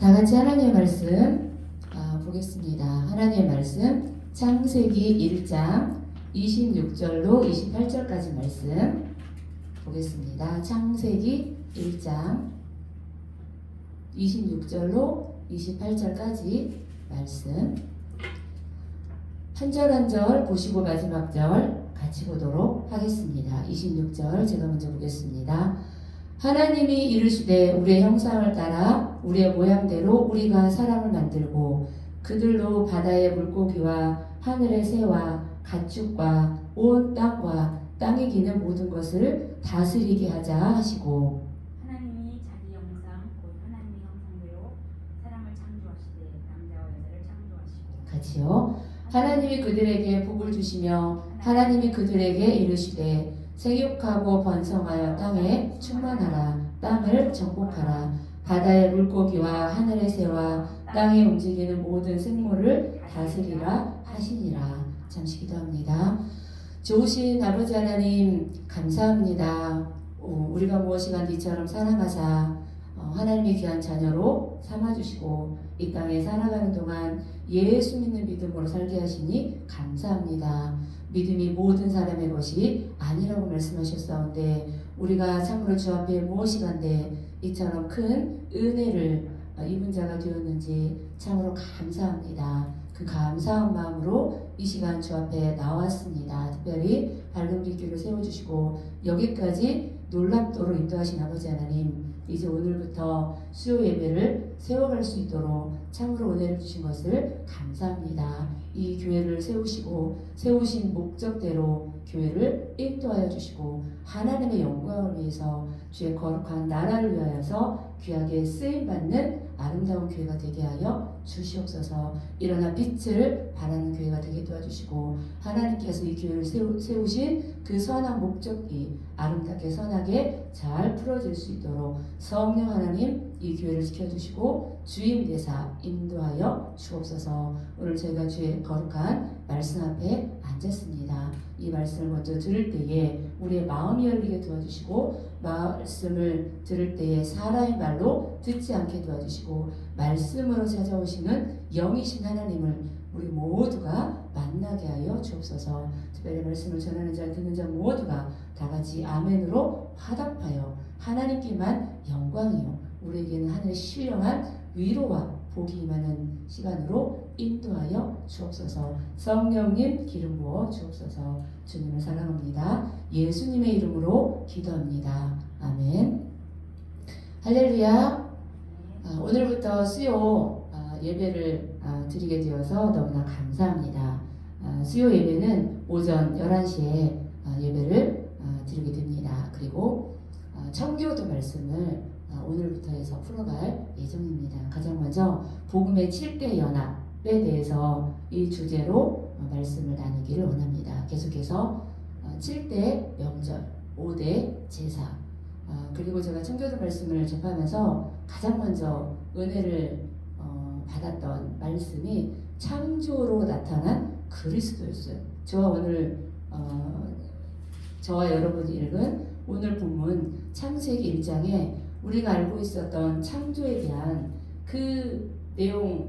다 같이 하나님의 말씀 보겠습니다. 하나님의 말씀 창세기 1장 26절로 28절까지 말씀 보겠습니다. 창세기 1장 26절로 28절까지 말씀 한 절 한 절 보시고 마지막 절 같이 보도록 하겠습니다. 26절 제가 먼저 보겠습니다. 하나님이 이르시되 우리의 형상을 따라 우리의 모양대로 우리가 사람을 만들고 그들로 바다의 물고기와 하늘의 새와 가축과 온 땅과 땅에 기는 모든 것을 다스리게 하자 하시고 하나님이 자기 형상 곧 하나님의 형상대로 사람을 창조하시되 남자와 여자를 창조하시고 같이요. 하나님이 그들에게 복을 주시며 하나님이 그들에게 이르시되 생육하고 번성하여 땅에 충만하라. 땅을 정복하라. 바다의 물고기와 하늘의 새와 땅에 움직이는 모든 생물을 다스리라 하시니라. 잠시 기도합니다. 좋으신 아버지 하나님 감사합니다. 우리가 무엇이간 이처럼 사랑하사 하나님의 귀한 자녀로 삼아주시고 이 땅에 살아가는 동안 예수 믿는 믿음으로 살게 하시니 감사합니다. 믿음이 모든 사람의 것이 아니라고 말씀하셨사온데 우리가 참으로 주 앞에 무엇이간데 이처럼 큰 은혜를 입은 자가 되었는지 참으로 감사합니다. 그 감사한 마음으로 이 시간 주 앞에 나왔습니다. 특별히 밝은 빛길을 세워주시고 여기까지 놀랍도록 인도하신 아버지 하나님, 이제 오늘부터 수요 예배를 세워갈 수 있도록 참으로 은혜를 주신 것을 감사합니다. 이 교회를 세우신 목적대로 교회를 인도하여 주시고 하나님의 영광을 위해서 주의 거룩한 나라를 위하여서 귀하게 쓰임받는 아름다운 교회가 되게 하여 주시옵소서. 일어나 빛을 발하는 교회가 되게 도와주시고 하나님께서 이 교회를 세우신 그 선한 목적이 아름답게 선하게 잘 풀어질 수 있도록 성령 하나님 이 교회를 지켜주시고 주임 대사 인도하여 주옵소서. 오늘 저희가 주의 거룩한 말씀 앞에 앉았습니다. 이 말씀을 먼저 들을 때에 우리의 마음이 열리게 도와주시고 말씀을 들을 때에 사람의 말로 듣지 않게 도와주시고 말씀으로 찾아오시는 영이신 하나님을 우리 모두가 만나게 하여 주옵소서. 특별히 말씀을 전하는 자 듣는 자 모두가 다같이 아멘으로 화답하여 하나님께만 영광이요 우리에게는 하늘의 신령한 위로와 복이 임하는 시간으로 인도하여 주옵소서. 성령님 기름 부어 주옵소서. 주님을 사랑합니다. 예수님의 이름으로 기도합니다. 아멘. 할렐루야. 오늘부터 수요 예배를 드리게 되어서 너무나 감사합니다. 수요 예배는 오전 11시에 예배를 드리게 됩니다. 그리고 청교도 말씀을 오늘부터 해서 풀어갈 예정입니다. 가장 먼저 복음의 7대 연합에 대해서 이 주제로 말씀을 나누기를 원합니다. 계속해서 7대 명절, 5대 제사, 그리고 제가 청교도 말씀을 접하면서 가장 먼저 은혜를 받았던 말씀이 창조로 나타난 그리스도였어요. 저와 여러분이 읽은 오늘 본문 창세기 1장에 우리가 알고 있었던 창조에 대한 그 내용에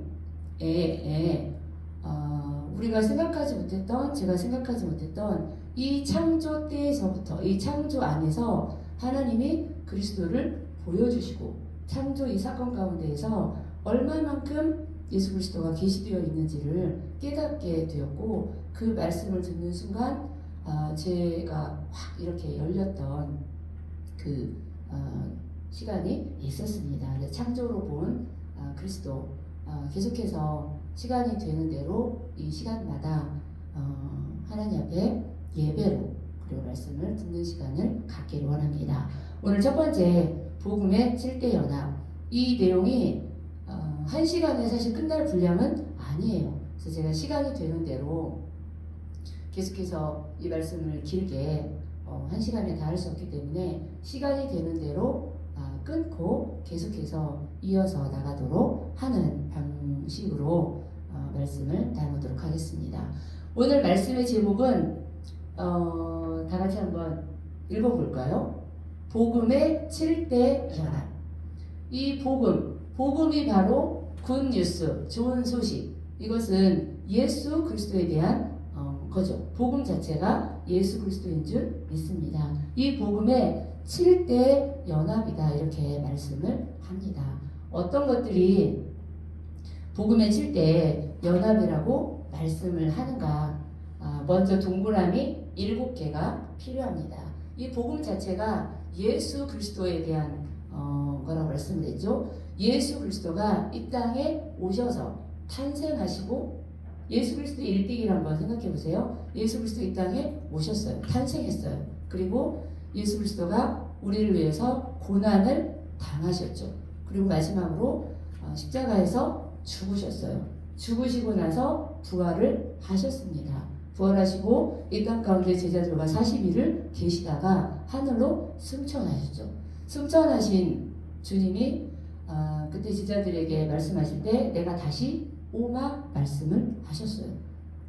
우리가 생각하지 못했던, 제가 생각하지 못했던 이 창조 때에서부터, 이 창조 안에서 하나님이 그리스도를 보여주시고 창조 이 사건 가운데에서 얼마만큼 예수 그리스도가 계시되어 있는지를 깨닫게 되었고 그 말씀을 듣는 순간 제가 확 이렇게 열렸던 그 시간이 있었습니다. 창조로 본 그리스도, 계속해서 시간이 되는 대로 이 시간마다 하나님 앞에 예배로 그리고 말씀을 듣는 시간을 갖기를 원합니다. 오늘 첫 번째 복음의 7대 연합, 이 내용이 한 시간에 사실 끝날 분량은 아니에요. 그래서 제가 시간이 되는 대로 계속해서 이 말씀을 길게 한 시간에 다 할 수 없기 때문에 시간이 되는 대로 끊고 계속해서 이어서 나가도록 하는 방식으로 말씀을 나누도록 하겠습니다. 오늘 말씀의 제목은 다 같이 한번 읽어볼까요? 복음의 7대 연합. 이 복음, 복음이 바로 굿뉴스, 좋은 소식. 이것은 예수 그리스도에 대한 거죠. 복음 자체가 예수 그리스도인 줄 믿습니다. 이 복음의 7대 연합이다 이렇게 말씀을 합니다. 어떤 것들이 복음의 7대 연합이라고 말씀을 하는가? 먼저 동그라미 7개가 필요합니다. 이 복음 자체가 예수 그리스도에 대한 거라고 말씀을 했죠. 예수 그리스도가 이 땅에 오셔서 탄생하시고 예수 그리스도의 일대기를 한번 생각해 보세요. 예수 그리스도 이 땅에 오셨어요. 탄생했어요. 그리고 예수 그리스도가 우리를 위해서 고난을 당하셨죠. 그리고 마지막으로 십자가에서 죽으셨어요. 죽으시고 나서 부활을 하셨습니다. 부활하시고 이 땅 가운데 제자들과 40일을 계시다가 하늘로 승천하셨죠. 승천하신 주님이 그때 제자들에게 말씀하실 때 내가 다시 오마 말씀을 하셨어요.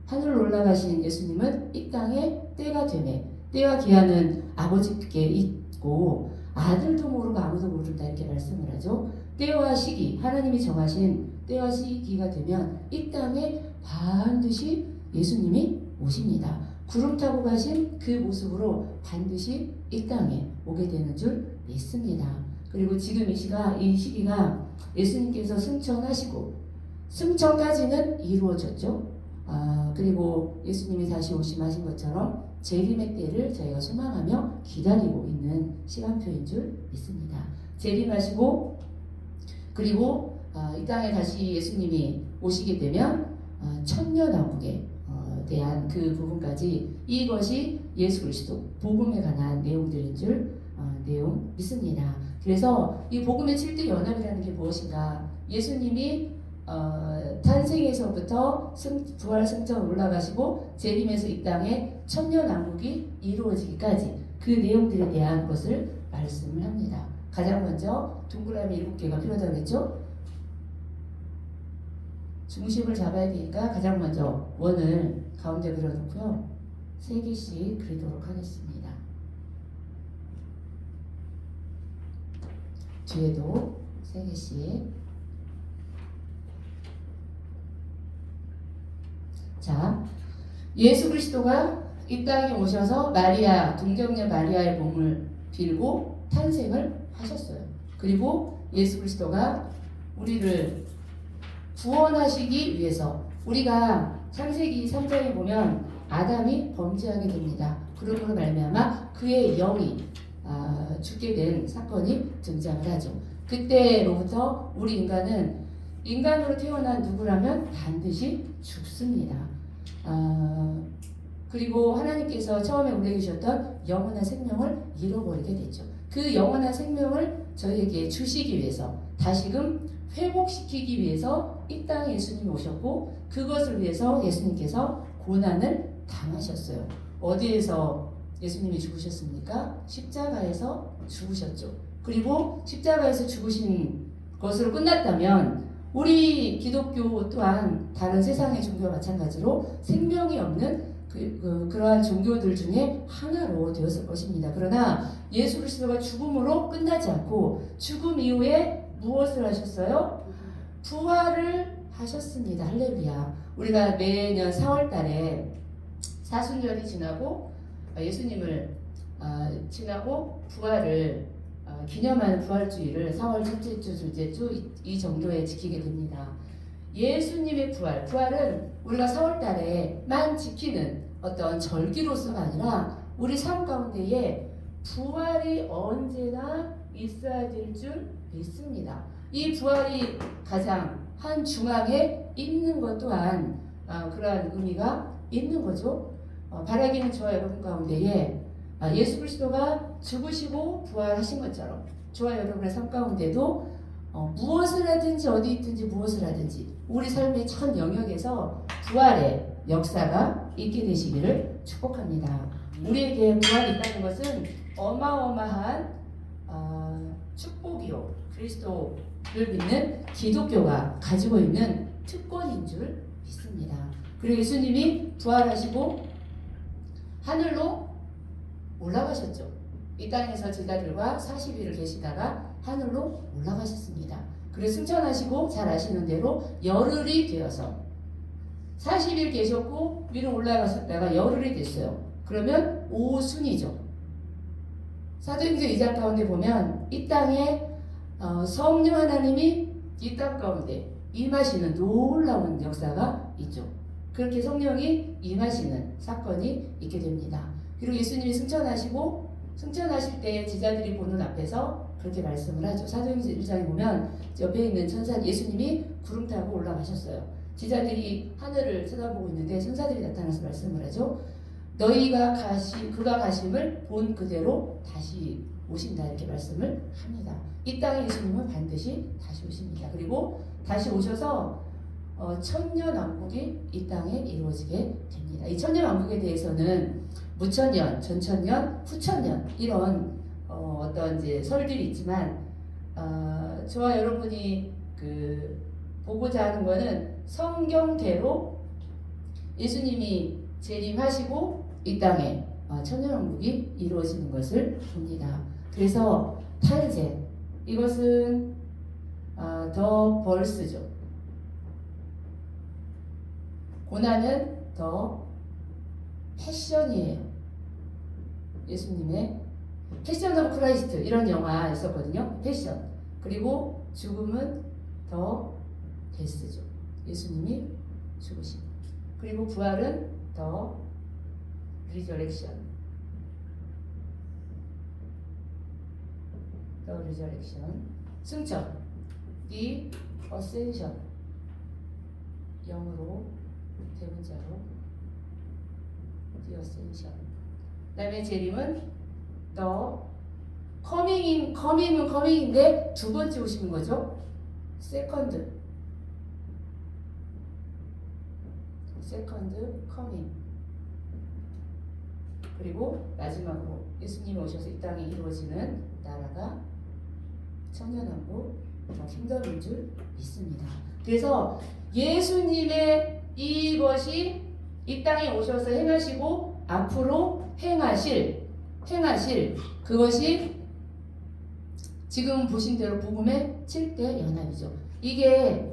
하늘로 올라가신 예수님은 이 땅에 때가 되매 때와 기한은 아버지께 있고 아들도 모르고 아무도 모른다 이렇게 말씀을 하죠. 때와 시기 하나님이 정하신 때와 시기가 되면 이 땅에 반드시 예수님이 오십니다. 구름 타고 가신 그 모습으로 반드시 이 땅에 오게 되는 줄 믿습니다. 그리고 지금 이 시기가 예수님께서 승천하시고 승천까지는 이루어졌죠. 그리고 예수님이 다시 오심하신 것처럼 재림의 때를 저희가 소망하며 기다리고 있는 시간표인 줄 믿습니다. 재림하시고 그리고 이 땅에 다시 예수님이 오시게 되면 천년왕국에 대한 그 부분까지 이것이 예수 그리스도 복음에 관한 내용들인 줄 내용 믿습니다. 그래서 이 복음의 7대 연합이라는 게 무엇인가? 예수님이 탄생에서부터 부활 승천 올라가시고 재림에서 이 땅에 천년왕국이 이루어지기까지 그 내용들에 대한 것을 말씀을 합니다. 가장 먼저 동그라미 7개가 필요하다고 했죠? 중심을 잡아야 되니까 가장 먼저 원을 가운데 그려놓고요. 3개씩 그리도록 하겠습니다. 뒤에도 3개씩. 자, 예수 그리스도가 이 땅에 오셔서 마리아, 동정녀 마리아의 몸을 빌고 탄생을 하셨어요. 그리고 예수 그리스도가 우리를 구원하시기 위해서 우리가 창세기 3장에 보면 아담이 범죄하게 됩니다. 그러므로 말미암아 그의 영이 죽게 된 사건이 등장을 하죠. 그때로부터 우리 인간은 인간으로 태어난 누구라면 반드시 죽습니다. 그리고 하나님께서 처음에 우리에게 주셨던 영원한 생명을 잃어버리게 됐죠. 그 영원한 생명을 저희에게 주시기 위해서 다시금 회복시키기 위해서 이 땅에 예수님이 오셨고 그것을 위해서 예수님께서 고난을 당하셨어요. 어디에서 예수님이 죽으셨습니까? 십자가에서 죽으셨죠. 그리고 십자가에서 죽으신 것으로 끝났다면 우리 기독교 또한 다른 세상의 종교와 마찬가지로 생명이 없는 그러한 종교들 중에 하나로 되었을 것입니다. 그러나 예수 그리스도가 죽음으로 끝나지 않고 죽음 이후에 무엇을 하셨어요? 부활을 하셨습니다. 할렐루야. 우리가 매년 4월 달에 사순절이 지나고 예수님을 지나고 부활을 기념하는 부활주의를 4월 첫째 주, 둘째 주 이 정도에 지키게 됩니다. 예수님의 부활은 우리가 4월 달에만 지키는 어떤 절기로서가 아니라 우리 삶 가운데에 부활이 언제나 있어야 될 줄 믿습니다. 이 부활이 가장 한 중앙에 있는 것 또한 그러한 의미가 있는 거죠. 바라기는 저와 여러분 가운데에 예수 그리스도가 죽으시고 부활하신 것처럼 저와 여러분의 삶 가운데도 무엇을 하든지 어디 있든지 무엇을 하든지 우리 삶의 전 영역에서 부활의 역사가 있게 되시기를 축복합니다. 우리에게 부활이 있다는 것은 어마어마한 축복이요. 그리스도를 믿는 기독교가 가지고 있는 특권인 줄 믿습니다. 그리고 예수님이 부활하시고 하늘로 올라가셨죠. 이 땅에서 제자들과 40일을 계시다가 하늘로 올라가셨습니다. 그래서 승천하시고 잘 아시는 대로 열흘이 되어서 40일 계셨고 위로 올라가셨다가 열흘이 됐어요. 그러면 오순이죠. 사도행전 2장 가운데 보면 이 땅에 성령 하나님이 이 땅 가운데 임하시는 놀라운 역사가 있죠. 그렇게 성령이 임하시는 사건이 있게 됩니다. 그리고 예수님이 승천하실 때 제자들이 보는 앞에서 그렇게 말씀을 하죠. 사도행전 1장에 보면 옆에 있는 천사 예수님이 구름 타고 올라가셨어요. 제자들이 하늘을 쳐다보고 있는데 천사들이 나타나서 말씀을 하죠. 그가 가심을 본 그대로 다시 오신다 이렇게 말씀을 합니다. 이 땅에 예수님은 반드시 다시 오십니다. 그리고 다시 오셔서 천년왕국이 이 땅에 이루어지게 됩니다. 이 천년왕국에 대해서는 무천년, 전천년, 후천년 이런 어떤 이제 설들이 있지만 저와 여러분이 보고자 하는 것은 성경대로 예수님이 재림하시고 이 땅에 천년왕국이 이루어지는 것을 봅니다. 그래서 탄생 이것은 더 벌스죠. 고난은 더 패션이에요. 예수님의 패션 오브 크라이스트 이런 영화 있었거든요. 패션. 그리고 죽음은 더 데스죠. 예수님이 죽으신. 그리고 부활은 더 리저렉션. 더 리저렉션. 승천. The ascension. 영어로 대문자로 The ascension. 그다음에 재림은 더 coming인데 두 번째 오시는 거죠. second coming. 그리고 마지막으로 예수님이 오셔서 이 땅에 이루어지는 나라가 천년왕국 킹덤인 줄 믿습니다. 그래서 예수님의 이것이 이 땅에 오셔서 행하시고 앞으로 행하실 그것이 지금 보신 대로 복음의 7대 연합이죠. 이게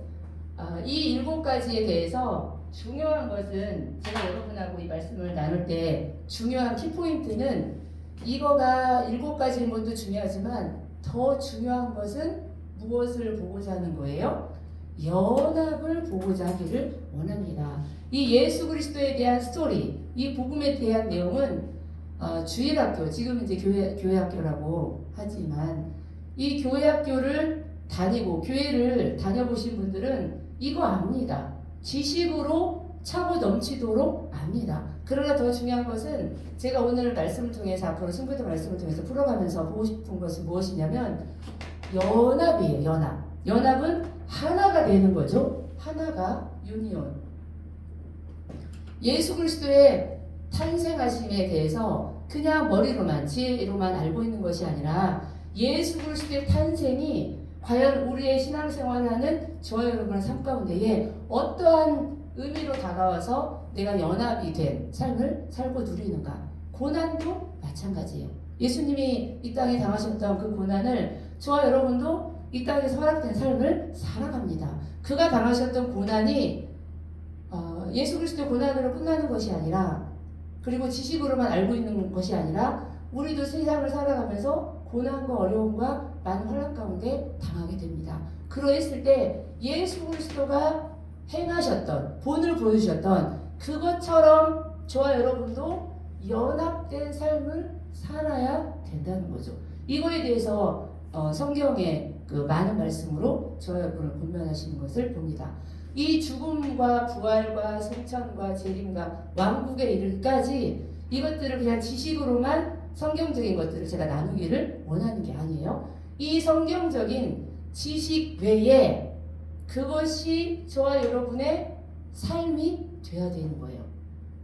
이 7가지에 대해서 중요한 것은 제가 여러분하고 이 말씀을 나눌 때 중요한 키포인트는 이거가 7가지인 것도 중요하지만 더 중요한 것은 무엇을 보고자 하는 거예요? 연합을 보고자 하기를 원합니다. 이 예수 그리스도에 대한 스토리, 이 복음에 대한 내용은 주일학교, 지금 이제 교회학교라고 하지만 이 교회학교를 다니고 교회를 다녀보신 분들은 이거 압니다. 지식으로 차고 넘치도록 압니다. 그러나 더 중요한 것은 제가 오늘 말씀을 통해서 앞으로 친구들 말씀을 통해서 풀어가면서 보고 싶은 것은 무엇이냐면 연합이에요. 연합은 하나가 되는 거죠. 하나가 유니온. 예수 그리스도의 탄생하심에 대해서 그냥 머리로만 지혜로만 알고 있는 것이 아니라 예수 그리스도의 탄생이 과연 우리의 신앙생활을 하는 저와 여러분의 삶 가운데에 어떠한 의미로 다가와서 내가 연합이 된 삶을 살고 누리는가. 고난도 마찬가지예요. 예수님이 이 땅에 당하셨던 그 고난을 저와 여러분도 이 땅에서 허락된 삶을 살아갑니다. 그가 당하셨던 고난이 예수 그리스도 고난으로 끝나는 것이 아니라 그리고 지식으로만 알고 있는 것이 아니라 우리도 세상을 살아가면서 고난과 어려움과 많은 혼란 가운데 당하게 됩니다. 그러했을 때 예수 그리스도가 행하셨던 본을 보여주셨던 그것처럼 저와 여러분도 연합된 삶을 살아야 된다는 거죠. 이거에 대해서 성경의 그 많은 말씀으로 저와 여러분을 권면하시는 것을 봅니다. 이 죽음과 부활과 승천과 재림과 왕국에 이르기까지 이것들을 그냥 지식으로만 성경적인 것들을 제가 나누기를 원하는 게 아니에요. 이 성경적인 지식 외에 그것이 저와 여러분의 삶이 되어야 되는 거예요.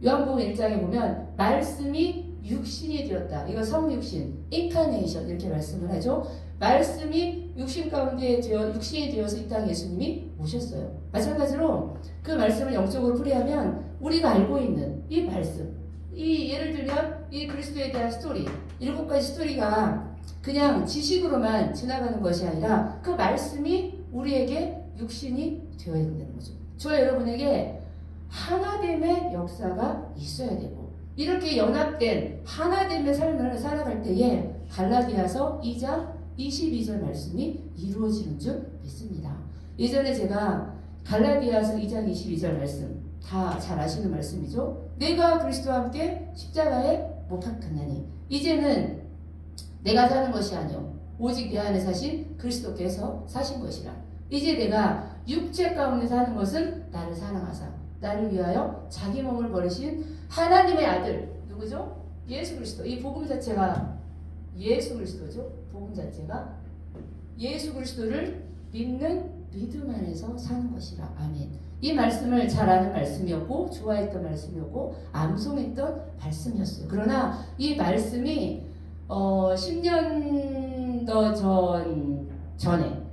요한복음 1장에 보면 말씀이 육신이 되었다. 이거 성육신, 인카네이션 이렇게 말씀을 하죠. 말씀이 육신 가운데 육신이 되어서 이 땅에 예수님이 오셨어요. 마찬가지로 그 말씀을 영적으로 풀이하면 우리가 알고 있는 이 말씀, 이 예를 들면 이 그리스도에 대한 스토리, 7가지 스토리가 그냥 지식으로만 지나가는 것이 아니라 그 말씀이 우리에게 육신이 되어야 된다는 거죠. 저와 여러분에게 하나됨의 역사가 있어야 되고 이렇게 연합된 하나됨의 삶을 살아갈 때에 갈라디아서 2장 22절 말씀이 이루어지는 줄 믿습니다. 예전에 제가 갈라디아서 2장 22절 말씀 다 잘 아시는 말씀이죠. 내가 그리스도와 함께 십자가에 못 박혔나니 이제는 내가 사는 것이 아니요 오직 내 안에 사신 그리스도께서 사신 것이라. 이제 내가 육체 가운데 사는 것은 나를 사랑하사 나를 위하여 자기 몸을 버리신 하나님의 아들 누구죠? 예수 그리스도. 이 복음 자체가 예수 그리스도죠. 복음 자체가 예수 그리스도를 믿는 믿음 안에서 사는 것이라. 아멘. 이 말씀을 잘 아는 말씀이었고 좋아했던 말씀이었고 암송했던 말씀이었어요. 그러나 이 말씀이 10년 더 전에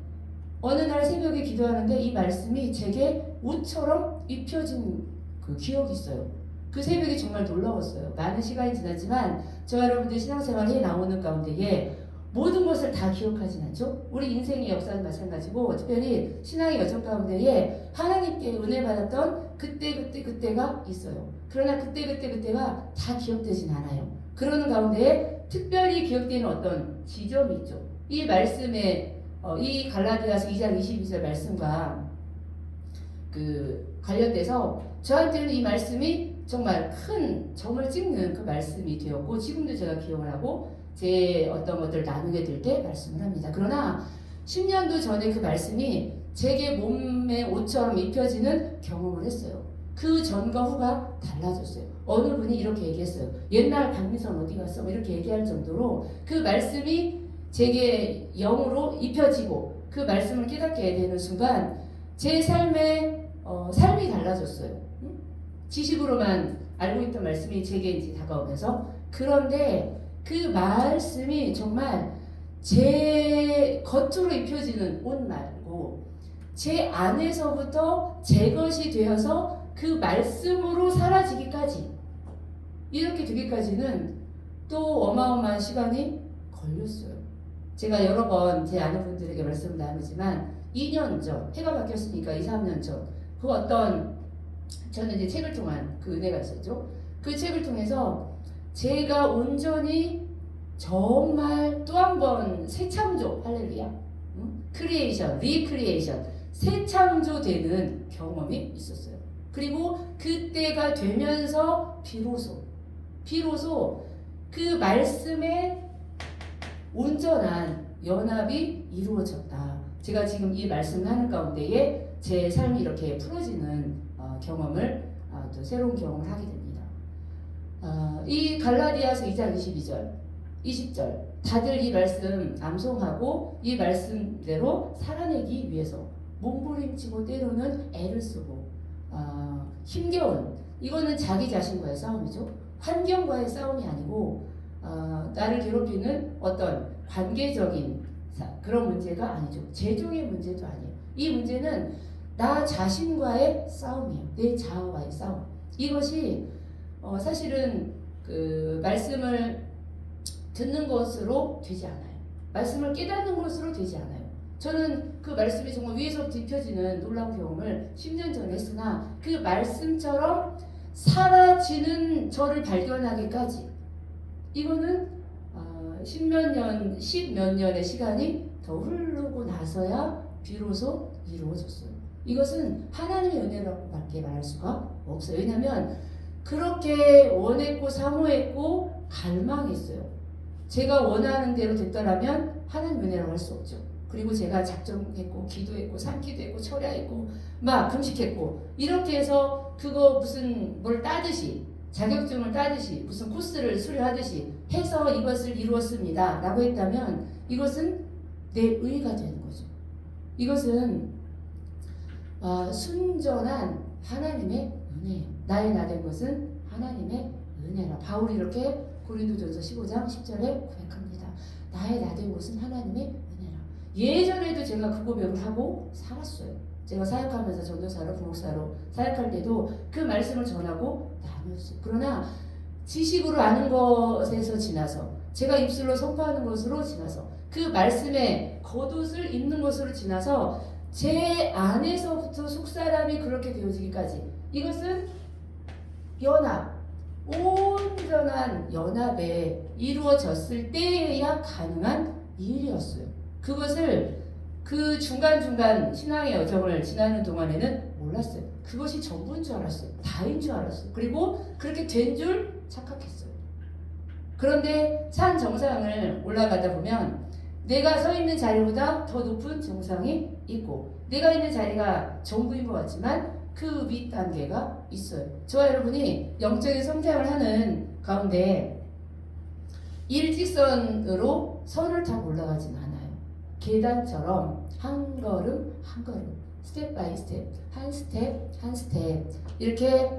어느 날 새벽에 기도하는데 이 말씀이 제게 옷처럼 입혀진 그 기억이 있어요. 그 새벽이 정말 놀라웠어요. 많은 시간이 지났지만 저와 여러분들 신앙생활 해 나오는 가운데에 모든 것을 다 기억하진 않죠. 우리 인생의 역사는 마찬가지고 특별히 신앙의 여정 가운데에 하나님께 은혜 받았던 그때가 있어요. 그러나 그때가 다 기억되진 않아요. 그러는 가운데에 특별히 기억되는 어떤 지점이 있죠. 이 말씀에 이 갈라디아서 2장 22절 말씀과 그 관련돼서 저한테는 이 말씀이 정말 큰 점을 찍는 그 말씀이 되었고 지금도 제가 기억을 하고 제 어떤 것들을 나누게 될 때 말씀을 합니다. 그러나 10년도 전에 그 말씀이 제게 몸에 옷처럼 입혀지는 경험을 했어요. 그 전과 후가 달라졌어요. 어느 분이 이렇게 얘기했어요. 옛날 박미선 어디 갔어? 이렇게 얘기할 정도로 그 말씀이 제게 영으로 입혀지고 그 말씀을 깨닫게 되는 순간 제 삶이 달라졌어요. 지식으로만 알고 있던 말씀이 제게 이제 다가오면서 그런데 그 말씀이 정말 제 겉으로 입혀지는 옷 말고 제 안에서부터 제 것이 되어서 그 말씀으로 사라지기까지 이렇게 되기까지는 또 어마어마한 시간이 걸렸어요. 제가 여러 번 제 아는 분들에게 말씀을 나누지만 2년 전 해가 바뀌었으니까 2, 3년 전 그 어떤 저는 이제 책을 통한 그 은혜가 있었죠. 그 책을 통해서 제가 온전히 정말 또 한 번 새 창조 할렐루야 크리에이션 리크리에이션 새 창조되는 경험이 있었어요. 그리고 그때가 되면서 비로소 그 말씀에 온전한 연합이 이루어졌다. 제가 지금 이 말씀을 하는 가운데에 제 삶이 이렇게 풀어지는 경험을 또 새로운 경험을 하게 됩니다. 이 갈라디아서 2장 22절 20절 다들 이 말씀 암송하고 이 말씀대로 살아내기 위해서 몸부림치고 때로는 애를 쓰고 힘겨운 이거는 자기 자신과의 싸움이죠. 환경과의 싸움이 아니고 나를 괴롭히는 어떤 관계적인 그런 문제가 아니죠. 재종의 문제도 아니에요. 이 문제는 나 자신과의 싸움이에요. 내 자아와의 싸움. 이것이 사실은 그 말씀을 듣는 것으로 되지 않아요. 말씀을 깨닫는 것으로 되지 않아요. 저는 그 말씀이 정말 위에서부터 입혀지는 놀라운 경험을 10년 전에 했으나 그 말씀처럼 사라지는 저를 발견하기까지 이거는 십몇 년의 시간이 더 흐르고 나서야 비로소 이루어졌어요. 이것은 하나님의 은혜라고 밖에 말할 수가 없어요. 왜냐하면 그렇게 원했고 사모했고 갈망했어요. 제가 원하는 대로 됐더라면 하나님 은혜라고 할 수 없죠. 그리고 제가 작정했고 기도했고 삼기도 했고 철야했고 막 금식했고 이렇게 해서 그거 무슨 뭘 따듯이 자격증을 따듯이 무슨 코스를 수료하듯이 해서 이것을 이루었습니다 라고 했다면 이것은 내 의가 되는 거죠. 이것은 순전한 하나님의 은혜예요. 나의 나 된 것은 하나님의 은혜라. 바울이 이렇게 고린도전서 15장 10절에 고백합니다. 나의 나 된 것은 하나님의 은혜라. 예전에도 제가 그 고백을 하고 살았어요. 제가 사역하면서 전도사로 부목사로 사역할 때도 그 말씀을 전하고 나눴어요. 그러나 지식으로 아는 것에서 지나서 제가 입술로 선포하는 것으로 지나서 그 말씀에 겉옷을 입는 것으로 지나서 제 안에서부터 속사람이 그렇게 되어지기까지 이것은 연합, 온전한 연합에 이루어졌을 때에야 가능한 일이었어요. 그것을 그 중간중간 신앙의 여정을 지나는 동안에는 몰랐어요. 그것이 전부인 줄 알았어요. 다인 줄 알았어요. 그리고 그렇게 된 줄 착각했어요. 그런데 산 정상을 올라가다 보면 내가 서 있는 자리보다 더 높은 정상이 있고 내가 있는 자리가 전부인 것 같지만 그 윗단계가 있어요. 저와 여러분이 영적인 성장을 하는 가운데 일직선으로 선을 타고 올라가진 않아요. 계단처럼 한 걸음 한 걸음 스텝 바이 스텝 한 스텝 한 스텝 이렇게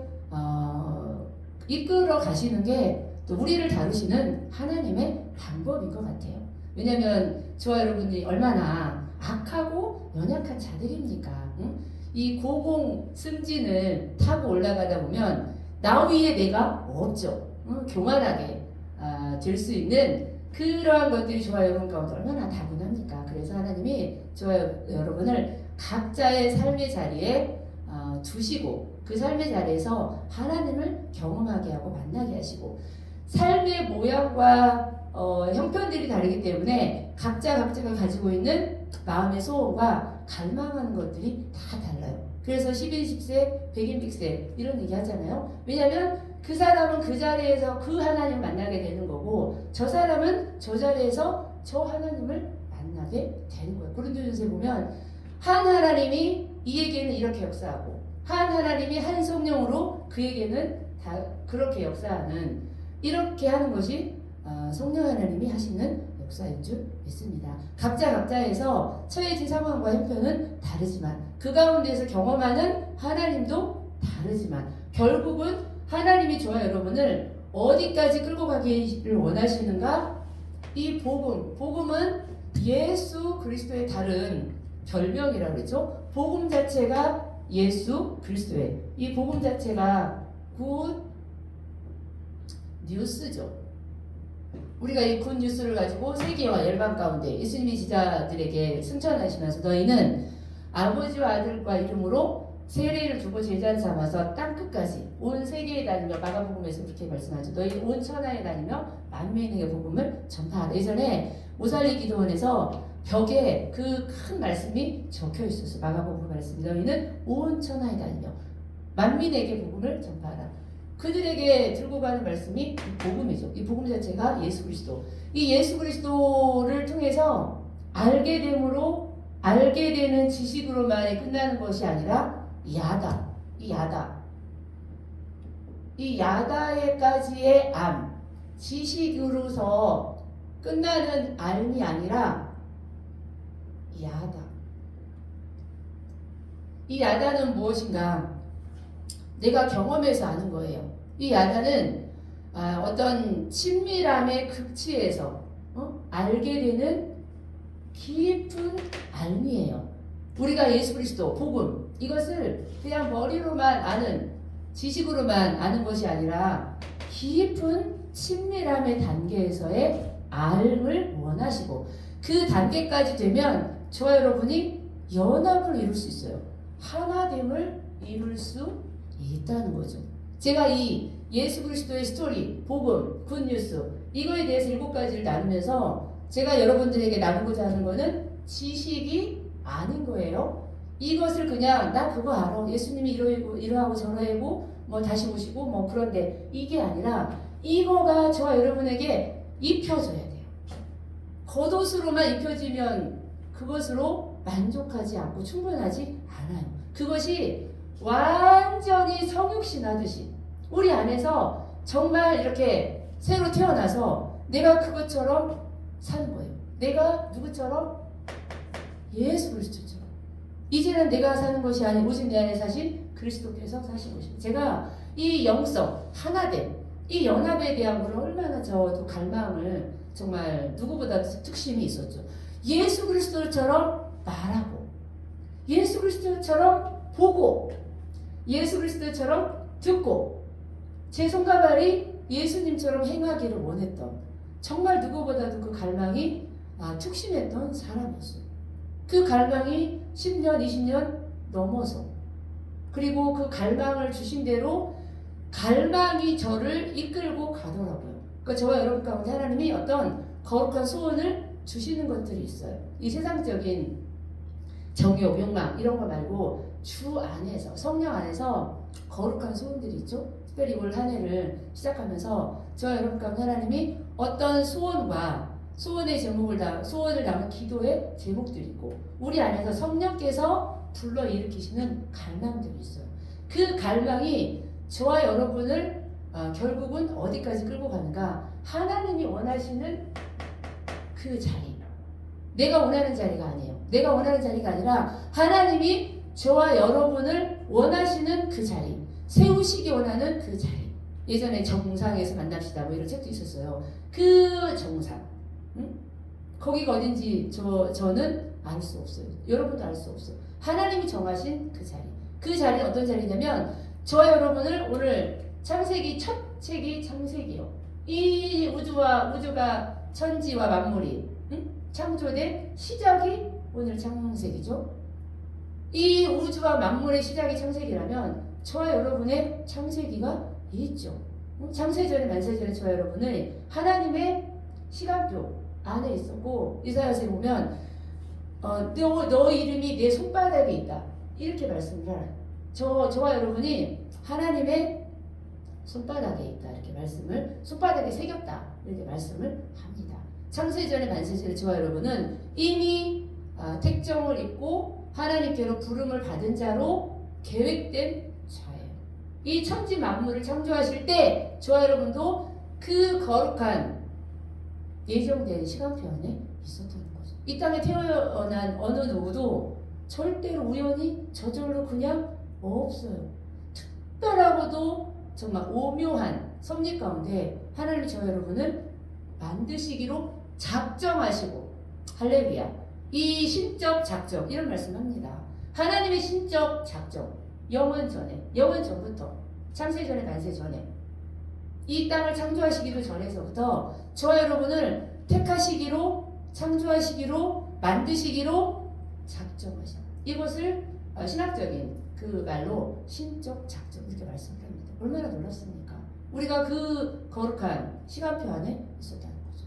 이끌어 가시는 게 또 우리를 다루시는 하나님의 방법인 것 같아요. 왜냐하면 저와 여러분이 얼마나 악하고 연약한 자들입니까? 응? 이 고공 승진을 타고 올라가다 보면 나 위에 내가 없죠. 교만하게 될 수 있는 그러한 것들이 저와 여러분 가운데 얼마나 다분합니까? 그래서 하나님이 저와 여러분을 각자의 삶의 자리에 두시고 그 삶의 자리에서 하나님을 경험하게 하고 만나게 하시고 삶의 모양과 형편들이 다르기 때문에 각자가 가지고 있는 마음의 소원과 갈망하는 것들이 다 달라요. 그래서 10인 10세, 100인 100세 이런 얘기 하잖아요. 왜냐하면 그 사람은 그 자리에서 그 하나님을 만나게 되는 거고 저 사람은 저 자리에서 저 하나님을 만나게 되는 거예요. 고린도전서에 보면 한 하나님이 이에게는 이렇게 역사하고 한 하나님이 한 성령으로 그에게는 다 그렇게 역사하는 이렇게 하는 것이 성령 하나님이 하시는 역사인 줄 믿습니다. 각자에서 처해진 상황과 형편은 다르지만 그 가운데서 경험하는 하나님도 다르지만 결국은 하나님이 저와 여러분을 어디까지 끌고 가기를 원하시는가? 이 복음은 예수 그리스도의 다른 별명이라고 그랬죠. 복음 자체가 예수 그리스도의 이 복음 자체가 굿 뉴스죠. 우리가 이 굿 뉴스를 가지고 세계와 열방 가운데 예수님이 제자들에게 승천하시면서 너희는 아버지와 아들과 이름으로 세례를 주고 제자를 삼아서 땅끝까지 온 세계에 다니며 마가복음에서 그렇게 말씀하죠. 너희 온 천하에 다니며 만민에게 복음을 전파하라. 예전에 오살리 기도원에서 벽에 그 큰 말씀이 적혀 있었어요. 마가복음 말씀. 너희는 온 천하에 다니며 만민에게 복음을 전파하라. 그들에게 들고 가는 말씀이 이 복음이죠. 이 복음 자체가 예수 그리스도. 이 예수 그리스도를 통해서 알게 됨으로 알게 되는 지식으로만이 끝나는 것이 아니라 이 야다에까지의 암, 지식으로서 끝나는 암이 아니라 야다. 이 야다는 무엇인가? 내가 경험해서 아는 거예요. 이 야다는 어떤 친밀함의 극치에서 알게 되는 깊은 알미예요. 우리가 예수 그리스도, 복음 이것을 그냥 머리로만 아는 지식으로만 아는 것이 아니라 깊은 친밀함의 단계에서의 알을 원하시고 그 단계까지 되면 저와 여러분이 연합을 이룰 수 있어요. 하나됨을 이룰 수 있다는 거죠. 제가 이 예수 그리스도의 스토리, 복음, 굿뉴스 이거에 대해서 7가지를 나누면서 제가 여러분들에게 나누고자 하는 거는 지식이 아닌 거예요. 이것을 그냥 나 그거 알아. 예수님이 이러하고 저러하고 뭐 다시 오시고 뭐 그런데 이게 아니라 이거가 저와 여러분에게 입혀져야 돼요. 겉옷으로만 입혀지면 그것으로 만족하지 않고 충분하지 않아요. 그것이 완전히 성육신 하듯이 우리 안에서 정말 이렇게 새로 태어나서 내가 그것처럼 사는 거예요. 내가 누구처럼? 예수 그리스도처럼. 이제는 내가 사는 것이 아닌 오직 내 안에 사신 그리스도께서 사신 것입니다. 제가 이 영성, 하나됨, 이 연합에 대한 걸 얼마나 저도 갈망을 정말 누구보다도 특심이 있었죠. 예수 그리스도처럼 말하고 예수 그리스도처럼 보고 예수 그리스도처럼 듣고 제 손과 발이 예수님처럼 행하기를 원했던 정말 누구보다도 그 갈망이 특심했던 사람이었어요. 그 갈망이 10년, 20년 넘어서 그리고 그 갈망을 주신 대로 갈망이 저를 이끌고 가더라고요. 그러니까 저와 여러분 가운데 하나님이 어떤 거룩한 소원을 주시는 것들이 있어요. 이 세상적인 정욕, 욕망 이런 거 말고 주 안에서 성령 안에서 거룩한 소원들이 있죠. 특별히 올 한 해를 시작하면서 저와 여러분 가운데 하나님이 어떤 소원과 소원의 제목을 소원을 담은 기도의 제목들이 있고 우리 안에서 성령께서 불러일으키시는 갈망들이 있어요. 그 갈망이 저와 여러분을 결국은 어디까지 끌고 가는가? 하나님이 원하시는 그 자리. 내가 원하는 자리가 아니에요. 내가 원하는 자리가 아니라 하나님이 저와 여러분을 원하시는 그 자리. 세우시기 원하는 그 자리. 예전에 정상에서 만납시다 뭐 이런 책도 있었어요. 그 정상. 거기가 어딘지 저는 알 수 없어요. 여러분도 알 수 없어요. 하나님이 정하신 그 자리. 그 자리는 어떤 자리냐면 저와 여러분을 오늘 창세기 첫 책이 창세기요. 이 우주가 천지와 만물이 창조된 시작이 오늘 창세기죠. 이 우주와 만물의 시작이 창세기라면 저와 여러분의 창세기가 있죠. 창세전에 만세전에 저와 여러분은 하나님의 시간표 안에 있었고 이사야서에 보면 너 이름이 내 손바닥에 있다 이렇게 말씀을 하라. 저와 여러분이 하나님의 손바닥에 있다 이렇게 말씀을 손바닥에 새겼다 이렇게 말씀을 합니다. 창세전에 만세전에 저와 여러분은 이미 택정을 입고 하나님께로 부름을 받은 자로 계획된 자예요. 이 천지 만물을 창조하실 때 저와 여러분도 그 거룩한 예정된 시간표 안에 있었던 거죠. 이 땅에 태어난 어느 누구도 절대로 우연히 저절로 그냥 없어요. 특별하고도 정말 오묘한 섭리 가운데 하나님이 저와 여러분을 만드시기로 작정하시고 할렐루야. 이 신적 작정 이런 말씀합니다. 하나님의 신적 작정 영원 전부터 창세 전에 만세 전에 이 땅을 창조하시기도 전에서부터 저와 여러분을 택하시기로 창조하시기로 만드시기로 작정하신 이것을 신학적인 그 말로 신적 작정 이렇게 말씀합니다. 얼마나 놀랍습니까? 우리가 그 거룩한 시간표 안에 있었다는 거죠.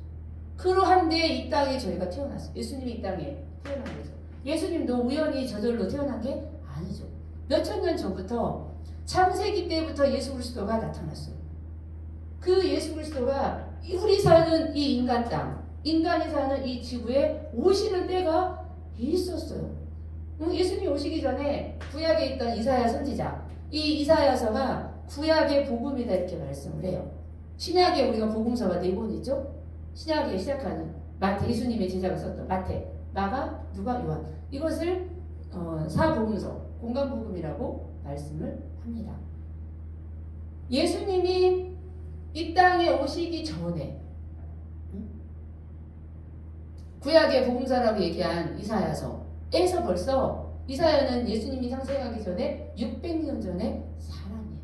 그러한데 이 땅에 저희가 태어났어요. 예수님이 이 땅에 태어난 거죠. 예수님도 우연히 저절로 태어난 게 아니죠. 몇천 년 전부터 창세기 때부터 예수 그리스도가 나타났어요. 그 예수 그리스도가 우리 사는 이 인간 땅, 인간이 사는 이 지구에 오시는 때가 있었어요. 예수님이 오시기 전에 구약에 있던 이사야 선지자, 이 이사야서가 구약의 복음이다 이렇게 말씀을 해요. 신약에 우리가 복음서가 4권 있죠? 신약에 시작하는 마태, 예수님의 제자가 썼던 마태, 마가, 누가, 요한 이것을 사복음서, 공간복음이라고 말씀을 합니다. 예수님이 이 땅에 오시기 전에 구약의 복음서라고 얘기한 이사야서에서 벌써 이사야는 예수님이 상생하기 전에 600년 전에 사람이에요.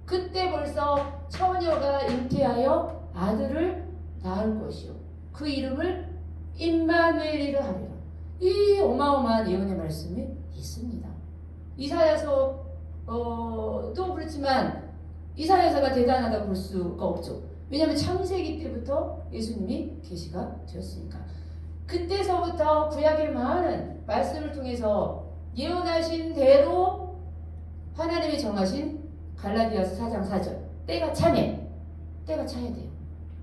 그때 벌써 처녀가 잉태하여 아들을 낳을 것이요 그 이름을 임마누엘이라 하리라. 이 어마어마한 예언의 말씀이 있습니다. 이사야서도 그렇지만 이사야서가 대단하다고 볼 수가 없죠. 왜냐하면 창세기 때부터 예수님이 계시가 되었으니까. 그때서부터 구약의 많은 말씀을 통해서 예언하신 대로 하나님이 정하신 갈라디아서 4장 4절 때가 차야 돼요.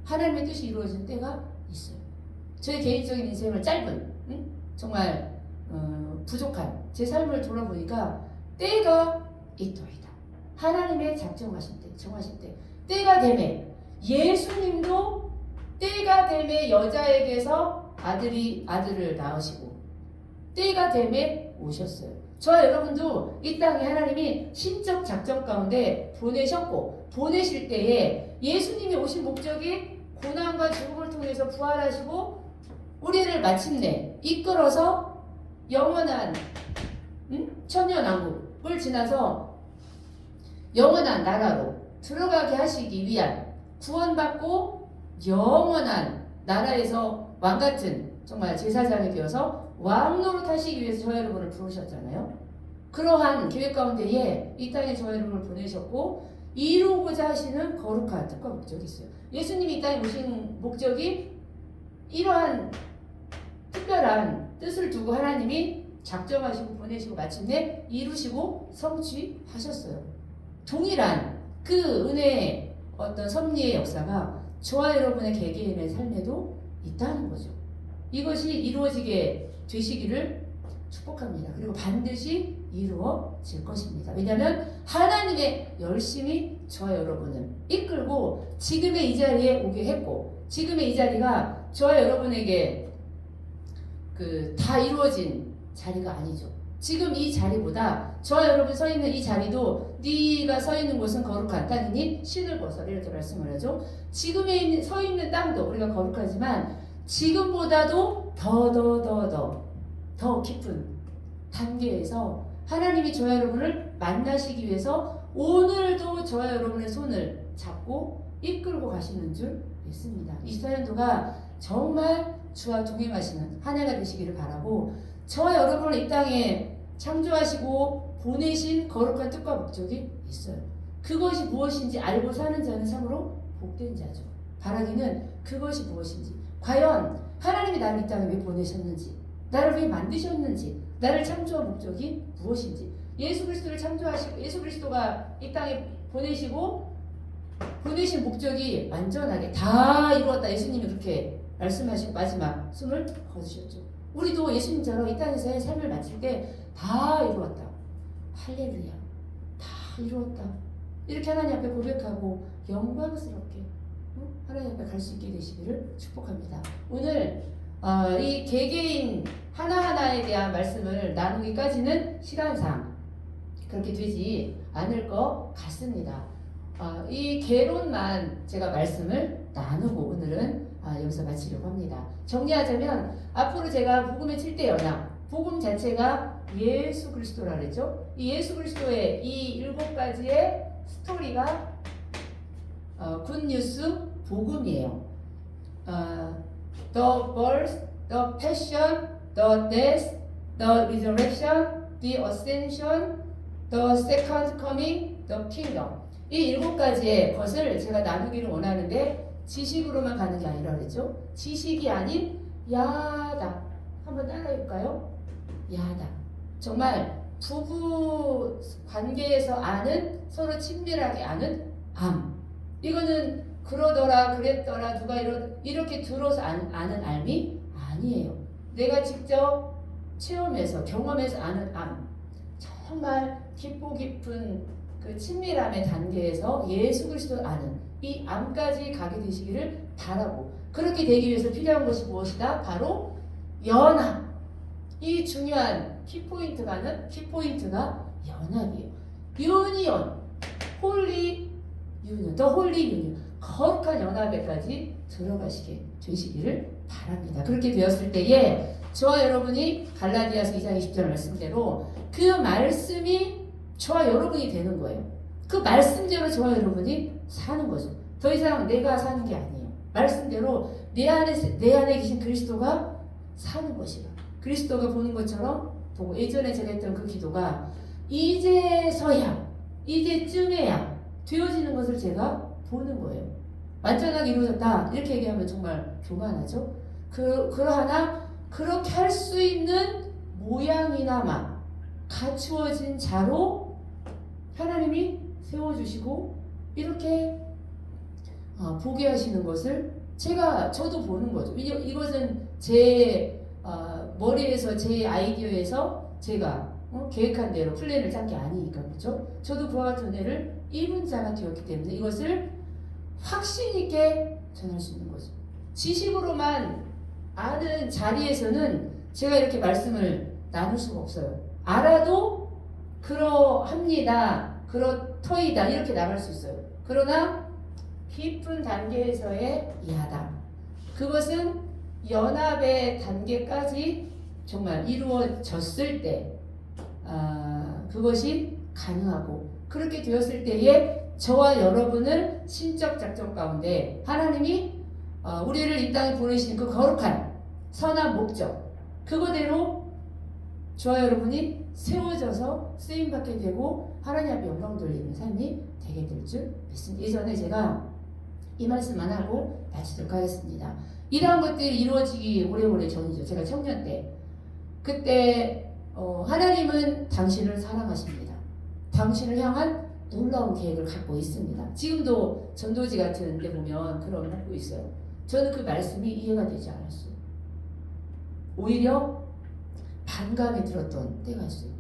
하나님의 뜻이 이루어진 때가 있어요. 저의 개인적인 인생을 짧은 정말 부족한 제 삶을 돌아보니까 때가 있더이다. 하나님의 작정하신 때, 정하신 때, 때가 되매 예수님도 때가 되매 여자에게서 아들을 낳으시고 때가 되매 오셨어요. 저와 여러분도 이 땅에 하나님이 신적 작정 가운데 보내셨고 보내실 때에 예수님이 오신 목적이 고난과 죽음을 통해서 부활하시고 우리를 마침내 이끌어서 영원한 천년왕국을 지나서 영원한 나라로 들어가게 하시기 위한 구원받고 영원한 나라에서 왕같은 정말 제사장이 되어서 왕 노릇하시기 위해서 저와 여러분을 부르셨잖아요. 그러한 계획 가운데에 이 땅에 저와 여러분을 보내셨고 이루고자 하시는 거룩한 뜻과 목적이 있어요. 예수님이 이 땅에 오신 목적이 이러한 특별한 뜻을 두고 하나님이 작정하시고 보내시고 마침내 이루시고 성취하셨어요. 동일한 그 은혜의 어떤 섭리의 역사가 저와 여러분의 개개인의 삶에도 있다는 거죠. 이것이 이루어지게 되시기를 축복합니다. 그리고 반드시 이루어질 것입니다. 왜냐하면 하나님의 열심히 저와 여러분을 이끌고 지금의 이 자리에 오게 했고 지금의 이 자리가 저와 여러분에게 다 이루어진 자리가 아니죠. 지금 이 자리보다 저와 여러분 서 있는 이 자리도 네가 서 있는 곳은 거룩한 땅이니 신을 벗어라 이렇게 말씀을 하죠. 지금에 서 있는 땅도 우리가 거룩하지만 지금보다도 더 깊은 단계에서 하나님이 저와 여러분을 만나시기 위해서 오늘도 저와 여러분의 손을 잡고 이끌고 가시는 줄 믿습니다. 24년도가 정말 주와 동행하시는 한 해가 되시기를 바라고 저와 여러분을 이 땅에 창조하시고 보내신 거룩한 뜻과 목적이 있어요. 그것이 무엇인지 알고 사는 자는 참으로 복된 자죠. 바라기는 그것이 무엇인지 과연 하나님이 나를 이 땅에 왜 보내셨는지 나를 왜 만드셨는지 나를 창조한 목적이 무엇인지 예수 그리스도를 창조하시고 예수 그리스도가 이 땅에 보내신 목적이 완전하게 다 이루었다. 예수님이 그렇게 말씀하시고 마지막 숨을 거두셨죠. 우리도 예수님처럼 이 땅에서의 삶을 마칠 때 다 이루었다. 할렐루야. 다 이루었다. 이렇게 하나님 앞에 고백하고 영광스럽게 하나님 앞에 갈 수 있게 되시기를 축복합니다. 오늘 이 개개인 하나하나에 대한 말씀을 나누기까지는 시간상 그렇게 되지 않을 것 같습니다. 이 개론만 제가 말씀을 나누고 오늘은 여기서 마치려고 합니다. 정리하자면 앞으로 제가 복음의 7대 연합 복음 자체가 예수 그리스도라 그랬죠. 이 예수 그리스도의 이 7가지의 스토리가 굿뉴스 복음이에요. The birth, the passion, the death, the resurrection, the ascension, the second coming, the kingdom. 이 7가지의 것을 제가 나누기를 원하는데 지식으로만 가는 게 아니라 그랬죠. 지식이 아닌 야당. 한번 따라해볼까요? 야당. 정말 부부 관계에서 아는 서로 친밀하게 아는 암. 이거는 그러더라 그랬더라 누가 이렇게 들어서 아는 암이 아니에요. 내가 직접 체험해서 경험해서 아는 암. 정말 깊고 깊은 그 친밀함의 단계에서 예수 그리스도를 아는 이 암까지 가게 되시기를 바라고 그렇게 되기 위해서 필요한 것이 무엇이다? 바로 연합. 이 중요한 키포인트가 연합이에요. 유니온, 홀리 유니온, 더 홀리 유니온, 거룩한 연합에까지 들어가시게 되시기를 바랍니다. 그렇게 되었을 때에 저와 여러분이 갈라디아서 2장 20절 말씀대로 그 말씀이 저와 여러분이 되는 거예요. 그 말씀대로 저와 여러분이 사는 거죠. 더 이상 내가 사는 게 아니에요. 말씀대로 내 안에 계신 그리스도가 사는 것이라. 그리스도가 보는 것처럼 보고 예전에 제가 했던 그 기도가 이제서야 이제쯤에야 되어지는 것을 제가 보는 거예요. 완전하게 이루어졌다 이렇게 얘기하면 정말 교만하죠. 그러하나 그렇게 할 수 있는 모양이나마 갖추어진 자로 하나님이 세워주시고 이렇게 보게 하시는 것을 저도 보는 거죠. 이것은 제 머리에서 제 아이디어에서 제가 계획한 대로 플랜을 짠 게 아니니까 그렇죠. 저도 그와 같은 은혜를 입은 자가 되었기 때문에 이것을 확신 있게 전할 수 있는 거죠. 지식으로만 아는 자리에서는 제가 이렇게 말씀을 나눌 수가 없어요. 알아도 그러합니다, 그렇더이다 이렇게 나갈 수 있어요. 그러나 깊은 단계에서의 야당, 그것은 연합의 단계까지 정말 이루어졌을 때 그것이 가능하고 그렇게 되었을 때에 저와 여러분을 신적 작전 가운데 하나님이 우리를 이 땅에 보내신 그 거룩한 선한 목적, 그거대로 저와 여러분이 세워져서 쓰임받게 되고 하나님 앞에 영광 돌리는 삶이 되게 될 줄 믿습니다. 예전에 제가 이 말씀만 하고 마치도록 하겠습니다. 이러한 것들이 이루어지기 오래오래 전이죠. 제가 청년 때 그때 하나님은 당신을 사랑하십니다. 당신을 향한 놀라운 계획을 갖고 있습니다. 지금도 전도지 같은 데 보면 그런 갖고 있어요. 저는 그 말씀이 이해가 되지 않았어요. 오히려 반감이 들었던 때가 있어요.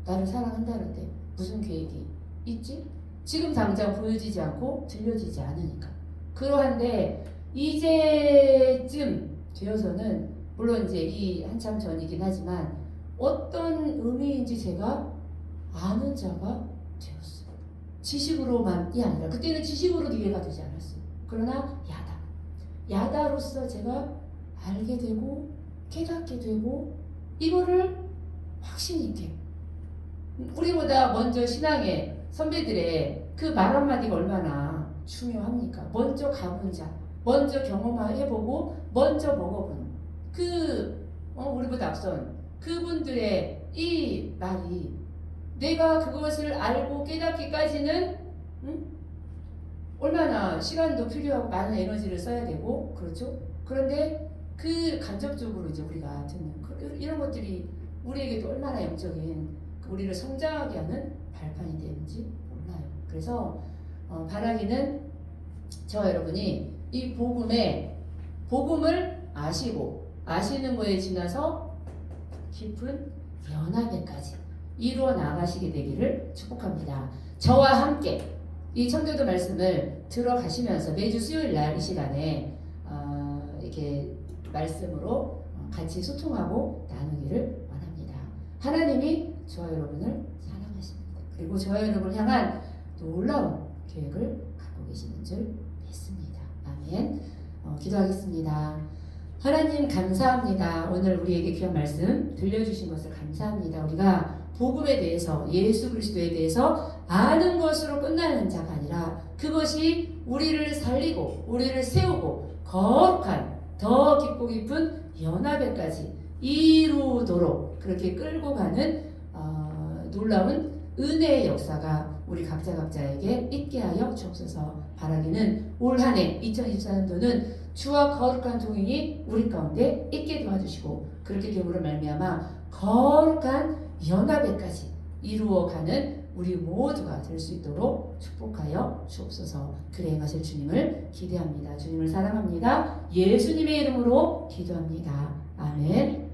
나를 사랑한다는데 무슨 계획이 있지? 지금 당장 보여지지 않고 들려지지 않으니까. 그러한데 이제쯤 되어서는 물론 이제 이 한참 전이긴 하지만 어떤 의미인지 제가 아는 자가 되었어요. 지식으로만이 아니라 그때는 지식으로도 이해가 되지 않았어요. 그러나 야다로서 제가 알게 되고 깨닫게 되고 이거를 확신 있게 우리보다 먼저 신앙의 선배들의 그 말 한마디가 얼마나 중요합니까? 먼저 가본 자, 먼저 경험해보고 먼저 먹어본 우리보다 앞선 그분들의 이 말이 내가 그것을 알고 깨닫기까지는 얼마나 시간도 필요하고 많은 에너지를 써야 되고 그렇죠? 그런데 그 간접적으로 이제 우리가 듣는 이런 것들이 우리에게도 얼마나 영적인 우리를 성장하게 하는 발판이 되는지 몰라요. 그래서 바라기는 저와 여러분이 이 복음을 아시는 거에 지나서 깊은 연합에까지 이루어 나가시게 되기를 축복합니다. 저와 함께 이 청교도 말씀을 들어가시면서 매주 수요일 날 이 시간에 이렇게 말씀으로 같이 소통하고 나누기를 원합니다. 하나님이 저와 여러분을 사랑하십니다. 그리고 저와 여러분을 향한 놀라운 계획을 갖고 계시는 줄 믿습니다. 아멘. 기도하겠습니다. 하나님 감사합니다. 오늘 우리에게 귀한 말씀 들려주신 것을 감사합니다. 우리가 복음에 대해서 예수 그리스도에 대해서 아는 것으로 끝나는 자가 아니라 그것이 우리를 살리고 우리를 세우고 거룩한 더 깊고 깊은 연합에까지 이루도록 그렇게 끌고 가는 놀라운 은혜의 역사가 우리 각자에게 있게 하여 주옵소서. 바라기는 올 한 해 2024년도는 주와 거룩한 동행이 우리 가운데 있게 도와주시고 그렇게 됨으로 말미암아 거룩한 연합에까지 이루어가는 우리 모두가 될 수 있도록 축복하여 주옵소서. 그래 행하실 주님을 기대합니다. 주님을 사랑합니다. 예수님의 이름으로 기도합니다. 아멘.